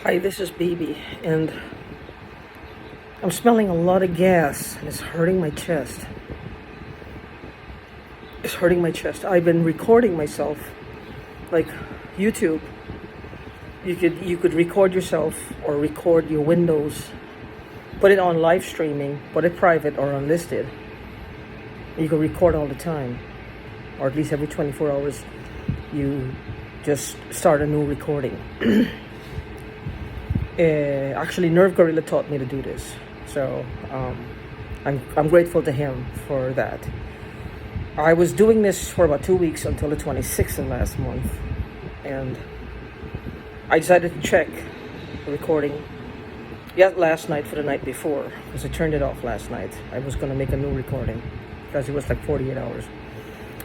Hi, this is Baby, and I'm smelling a lot of gas, and it's hurting my chest. It's hurting my chest. I've been recording myself, like YouTube. You could record yourself or record your windows, put it on live streaming, put it private or unlisted. You can record all the time, or at least every 24 hours, you just start a new recording. Actually, Nerve Gorilla taught me to do this, so I'm grateful to him for that. I was doing this for about 2 weeks until the 26th of last month, and I decided to check the recording last night for the night before, because I turned it off last night. I was going to make a new recording because it was like 48 hours.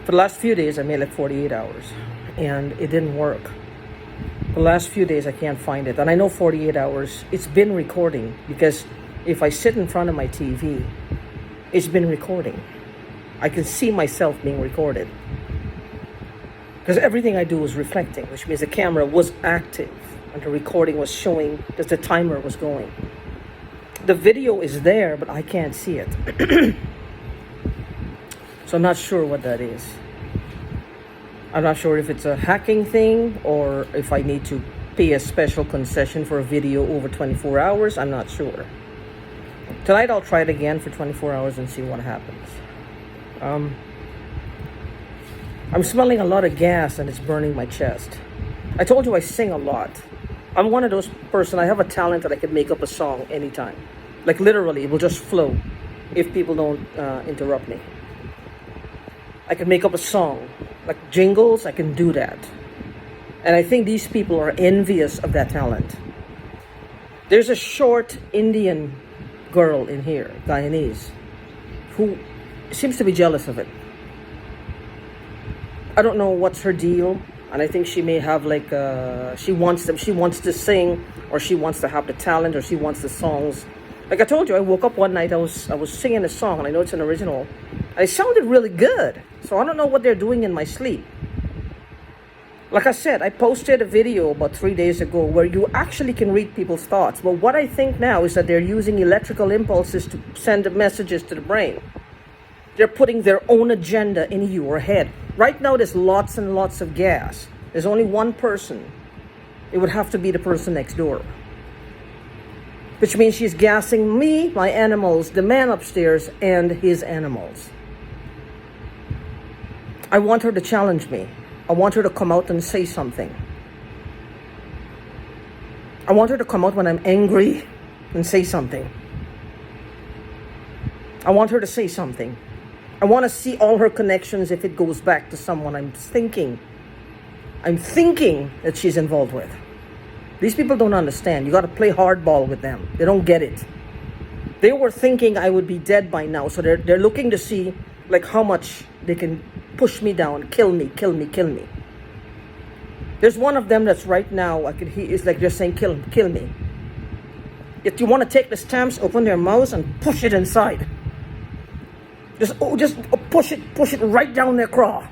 For the last few days, I made like 48 hours, and it didn't work. The last few days I can't find it, and I know 48 hours it's been recording, because if I sit in front of my TV, it's been recording. I can see myself being recorded, because everything I do is reflecting, which means the camera was active and the recording was showing that the timer was going. The video is there, but I can't see it. So I'm not sure what that is. I'm not sure if it's a hacking thing or if I need to pay a special concession for a video over 24 hours. I'm not sure. Tonight I'll try it again for 24 hours and see what happens. I'm smelling a lot of gas and it's burning my chest. I told you I sing a lot. I'm one of those person, I have a talent that I can make up a song anytime. Like literally, it will just flow if people don't interrupt me. I can make up a song. Like jingles, I can do that. And I think these people are envious of that talent. There's a short Indian girl in here, Guyanese, who seems to be jealous of it. I don't know what's her deal, and I think she may have like she wants to sing, or she wants to have the talent, or she wants the songs. Like I told you, I woke up one night, I was singing a song, and I know it's an original, and it sounded really good. So I don't know what they're doing in my sleep. Like I said, I posted a video about 3 days ago where you actually can read people's thoughts. But what I think now is that they're using electrical impulses to send messages to the brain. They're putting their own agenda in your head. Right now, there's lots and lots of gas. There's only one person. It would have to be the person next door. Which means she's gassing me, my animals, the man upstairs, and his animals. I want her to challenge me. I want her to come out and say something. I want her to come out when I'm angry and say something. I want her to say something. I want to see all her connections if it goes back to someone I'm thinking that she's involved with. These people don't understand. You got to play hardball with them. They don't get it. They were thinking I would be dead by now, so they're looking to see like how much they can push me down, kill me. There's one of them that's right now, I can hear, it's like they're saying, kill me. If you want to take the stamps, open their mouths and push it inside. Just push it right down their craw.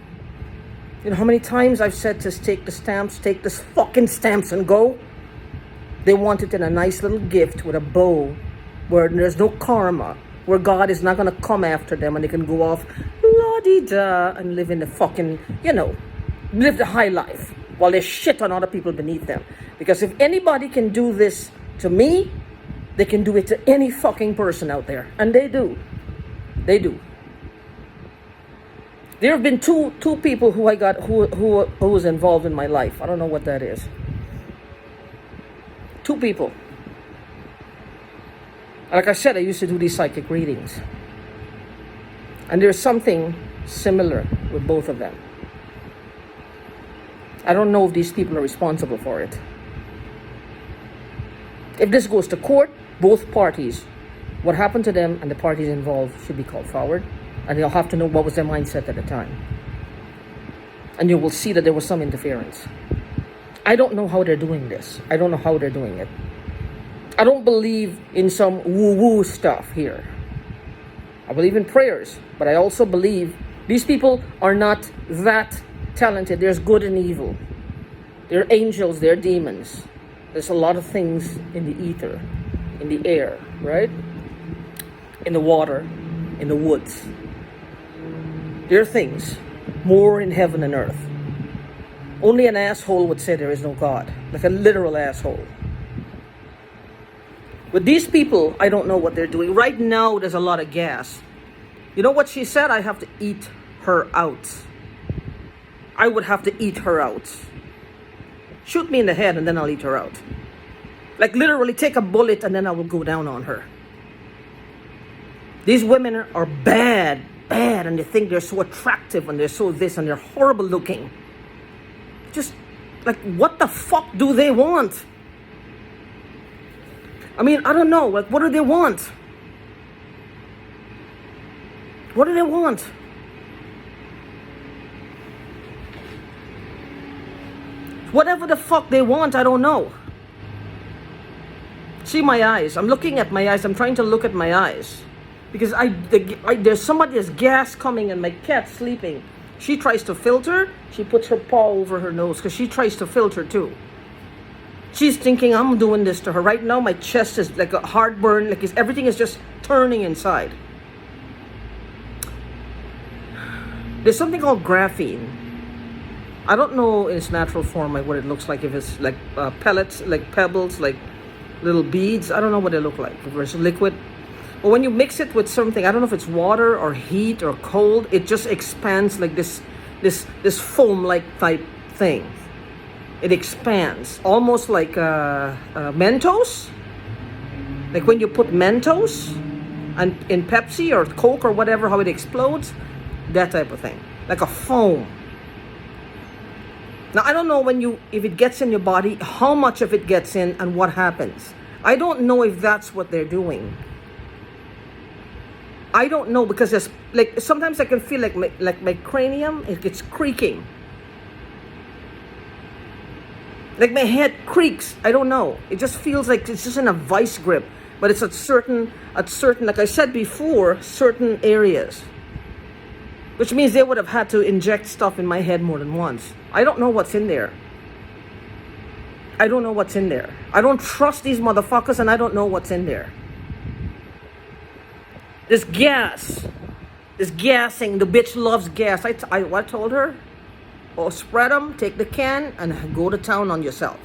You know how many times I've said to take the fucking stamps and go? They want it in a nice little gift with a bow where there's no karma, where God is not going to come after them and they can go off la-di-da and live in the fucking, live the high life while they shit on other people beneath them. Because if anybody can do this to me, they can do it to any fucking person out there. And they do. They do. There have been two people who was involved in my life. I don't know what that is. 2 people. Like I said, I used to do these psychic readings. And there's something similar with both of them. I don't know if these people are responsible for it. If this goes to court, both parties, what happened to them and the parties involved should be called forward. And they'll have to know what was their mindset at the time. And you will see that there was some interference. I don't know how they're doing this. I don't know how they're doing it. I don't believe in some woo-woo stuff here. I believe in prayers, but I also believe these people are not that talented. There's good and evil. They're angels, they're demons. There's a lot of things in the ether, in the air, right? In the water, in the woods. There are things more in heaven and earth. Only an asshole would say there is no God, like a literal asshole. With these people, I don't know what they're doing. Right now, there's a lot of gas. You know what she said? I have to eat her out. I would have to eat her out. Shoot me in the head and then I'll eat her out. Like literally take a bullet and then I will go down on her. These women are bad, and they think they're so attractive and they're so this and they're horrible looking. Just like, what the fuck do they want? I mean, I don't know. Like, what do they want? What do they want? Whatever the fuck they want, I don't know. See my eyes. I'm looking at my eyes. I'm trying to look at my eyes. Because there's there's gas coming and my cat's sleeping. She tries to filter. She puts her paw over her nose because she tries to filter too. She's thinking I'm doing this to her. Right now my chest is like a heartburn. Like everything is just turning inside. There's something called graphene. I don't know in its natural form like what it looks like. If it's like pellets, like pebbles, like little beads. I don't know what they look like. If it's liquid. But when you mix it with something, I don't know if it's water or heat or cold, it just expands like this foam-like type thing. It expands, almost like Mentos. Like when you put Mentos and in Pepsi or Coke or whatever, how it explodes, that type of thing, like a foam. Now I don't know if it gets in your body, how much of it gets in and what happens. I don't know if that's what they're doing. I don't know because there's like sometimes I can feel like my cranium it's creaking. Like my head creaks. I don't know. It just feels like it's just in a vice grip, but it's at certain like I said before, certain areas. Which means they would have had to inject stuff in my head more than once. I don't know what's in there. I don't know what's in there. I don't trust these motherfuckers and I don't know what's in there. This gas, this gassing, the bitch loves gas. I told her? Oh, spread them, take the can, and go to town on yourself.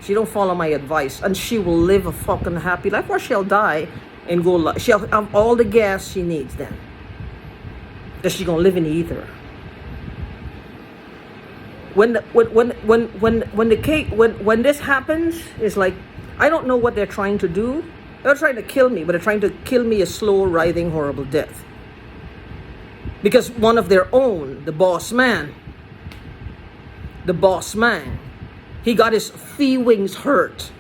She don't follow my advice, and she will live a fucking happy life, or she'll die and go. She'll have all the gas she needs then. That she gonna live in the ether. When this happens, it's like I don't know what they're trying to do. They're trying to kill me, but they're trying to kill me a slow, writhing, horrible death. Because one of their own, the boss man, he got his wings hurt.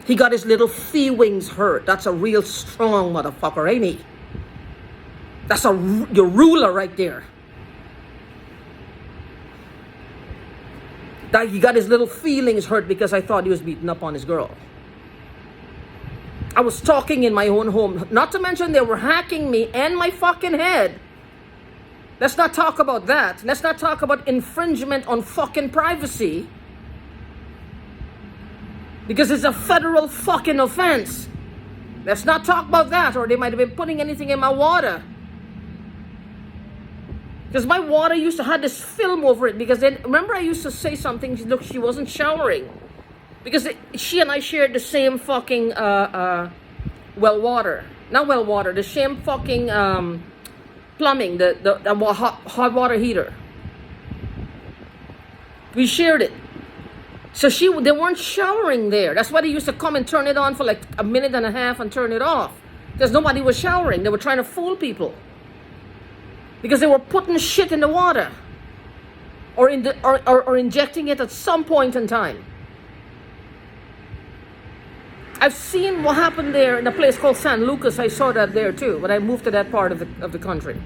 He got his little wings hurt. That's a real strong motherfucker, ain't he? That's your ruler right there. That he got his little feelings hurt because I thought he was beating up on his girl. I was talking in my own home. Not to mention they were hacking me and my fucking head. Let's not talk about that. Let's not talk about infringement on fucking privacy. Because it's a federal fucking offense. Let's not talk about that, or they might have been putting anything in my water. Because my water used to have this film over it. Because then, remember I used to say something, look, she wasn't showering. Because she and I shared the same fucking well water. Not well water, the same fucking plumbing, the hot water heater. We shared it. So they weren't showering there. That's why they used to come and turn it on for like a minute and a half and turn it off. Because nobody was showering. They were trying to fool people. Because they were putting shit in the water. Or injecting it at some point in time. I've seen what happened there in a place called San Lucas. I saw that there too when I moved to that part of the country.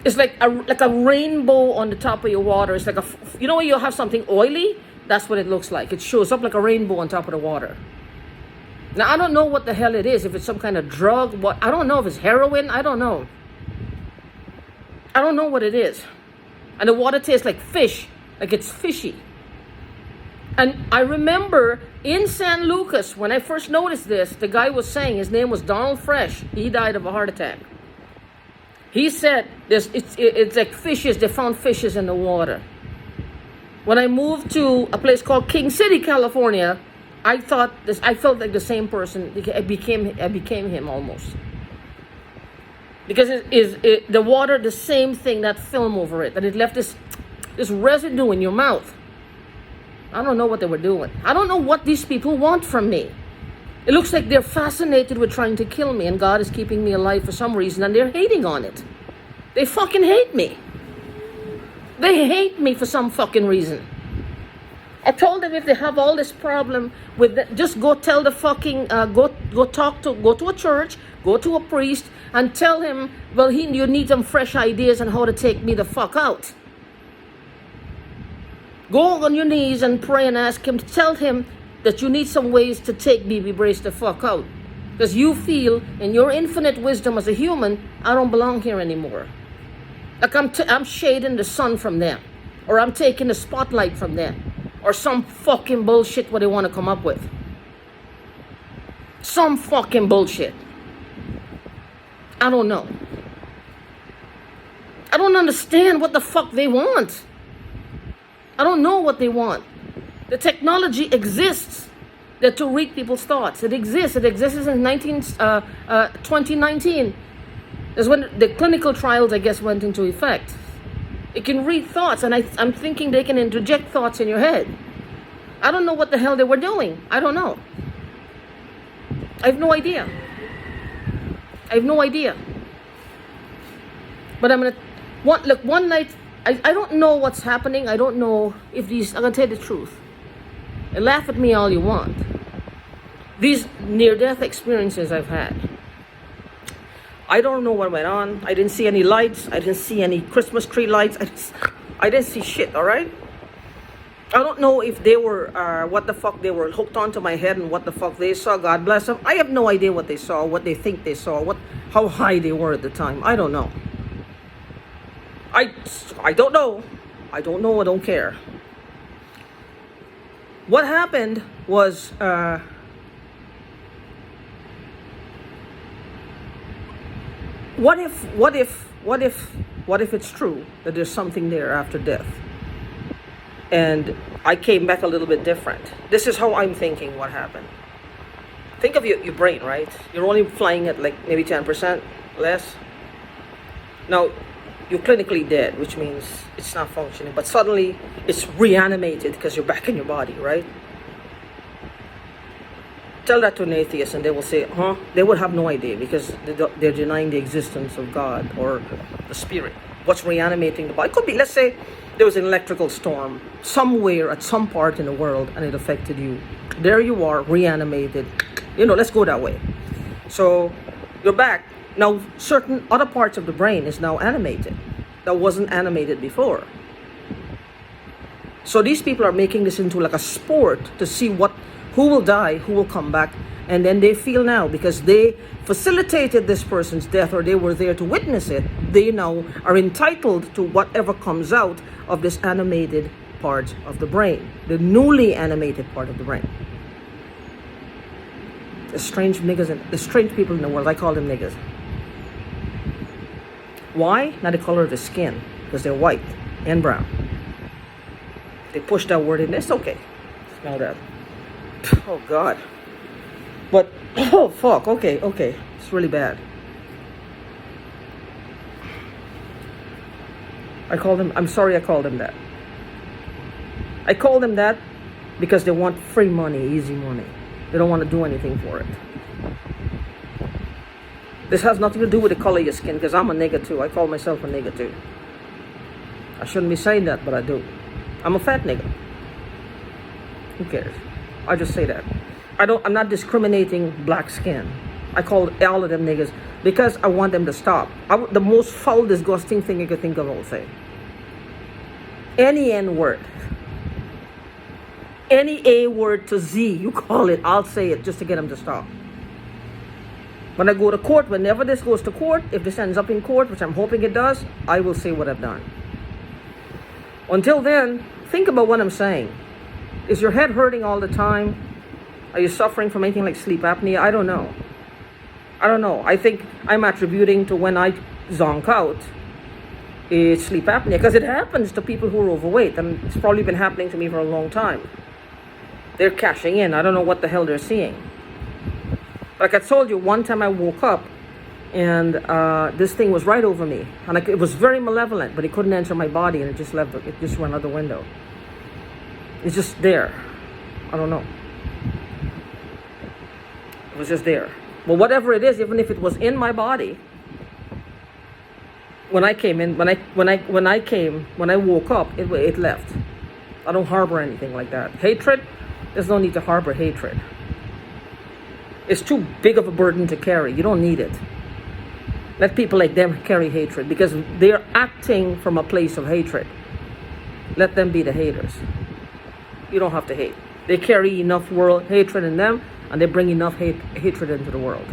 It's like a rainbow on the top of your water. It's like you know when you have something oily? That's what it looks like. It shows up like a rainbow on top of the water. Now I don't know what the hell it is. If it's some kind of drug, I don't know if it's heroin. I don't know. I don't know what it is. And the water tastes like fish, like it's fishy. And I remember in San Lucas, when I first noticed this, the guy was saying, his name was Donald Fresh. He died of a heart attack. He said, it's like fishes, they found fishes in the water. When I moved to a place called King City, California, I felt like the same person. I became him almost. Because the water, the same thing, that film over it, that it left this residue in your mouth. I don't know what they were doing. I don't know what these people want from me. It looks like they're fascinated with trying to kill me, and God is keeping me alive for some reason, and they're hating on it. They fucking hate me. They hate me for some fucking reason. I told them if they have all this problem with just go tell the fucking go to a church, go to a priest, and tell him, well, you need some fresh ideas on how to take me the fuck out. Go on your knees and pray and ask him to tell him that you need some ways to take BB Brace the fuck out. Because you feel, in your infinite wisdom as a human, I don't belong here anymore. Like I'm shading the sun from them. Or I'm taking the spotlight from them. Or some fucking bullshit what they want to come up with. Some fucking bullshit. I don't know. I don't understand what the fuck they want. I don't know what they want. The technology exists that to read people's thoughts. It exists. It exists in 2019. That's when the clinical trials, I guess, went into effect. It can read thoughts, and I'm thinking they can interject thoughts in your head. I don't know what the hell they were doing. I don't know. I have no idea. But I'm gonna one night. I don't know what's happening. I don't know if these. I'm gonna tell you the truth. And laugh at me all you want. These near-death experiences I've had. I don't know what went on. I didn't see any lights. I didn't see any Christmas tree lights. I didn't see shit. All right. I don't know if they were what the fuck they were hooked onto my head and what the fuck they saw. God bless them. I have no idea what they saw, what they think they saw, how high they were at the time. I don't know. I don't know. I don't know. I don't care. What happened was what if it's true that there's something there after death? And I came back a little bit different. This is how I'm thinking what happened. Think of your brain, right? You're only flying at like maybe 10% less. Now, you're clinically dead, which means it's not functioning, but suddenly it's reanimated because you're back in your body, right? Tell that to an atheist and they will say, huh? They would have no idea because they're denying the existence of God or the spirit. What's reanimating the body? It could be, let's say, there was an electrical storm somewhere at some part in the world and it affected you. There you are, reanimated. Let's go that way. So you're back. Now, certain other parts of the brain is now animated that wasn't animated before. So these people are making this into like a sport to see who will die, who will come back. And then they feel now, because they facilitated this person's death or they were there to witness it, they now are entitled to whatever comes out of this animated part of the brain, the newly animated part of the brain. The strange people in the world, I call them niggas. Why? Not the color of the skin, because they're white and brown. They push that word in. It's okay. Smell that. Oh God. But oh fuck. Okay. It's really bad. I'm sorry I called them that. I call them that because they want free money, easy money. They don't want to do anything for it. This has nothing to do with the color of your skin, because I'm a nigga too. I call myself a nigga too. I shouldn't be saying that, but I do. I'm a fat nigga. Who cares? I just say that. I'm not discriminating black skin. I call all of them niggas because I want them to stop. The most foul, disgusting thing you could think of, I will say. Any N word. Any A word to Z, you call it, I'll say it just to get them to stop. When I go to court, whenever this goes to court, if this ends up in court, which I'm hoping it does, I will say what I've done. Until then, think about what I'm saying. Is your head hurting all the time? Are you suffering from anything like sleep apnea? I don't know. I think I'm attributing to when I zonk out is sleep apnea, because it happens to people who are overweight, and it's probably been happening to me for a long time. They're cashing in. I don't know what the hell they're seeing. Like I told you, one time I woke up and this thing was right over me, and it was very malevolent, but it couldn't enter my body, and it just left. It just went out the window. It's just there. I don't know. It was just there. But whatever it is, even if it was in my body, when I woke up, it left. I don't harbor anything like that. Hatred, there's no need to harbor hatred. It's too big of a burden to carry. You don't need it. Let people like them carry hatred, because they're acting from a place of hatred. Let them be the haters. You don't have to hate. They carry enough world hatred in them, and they bring enough hatred into the world.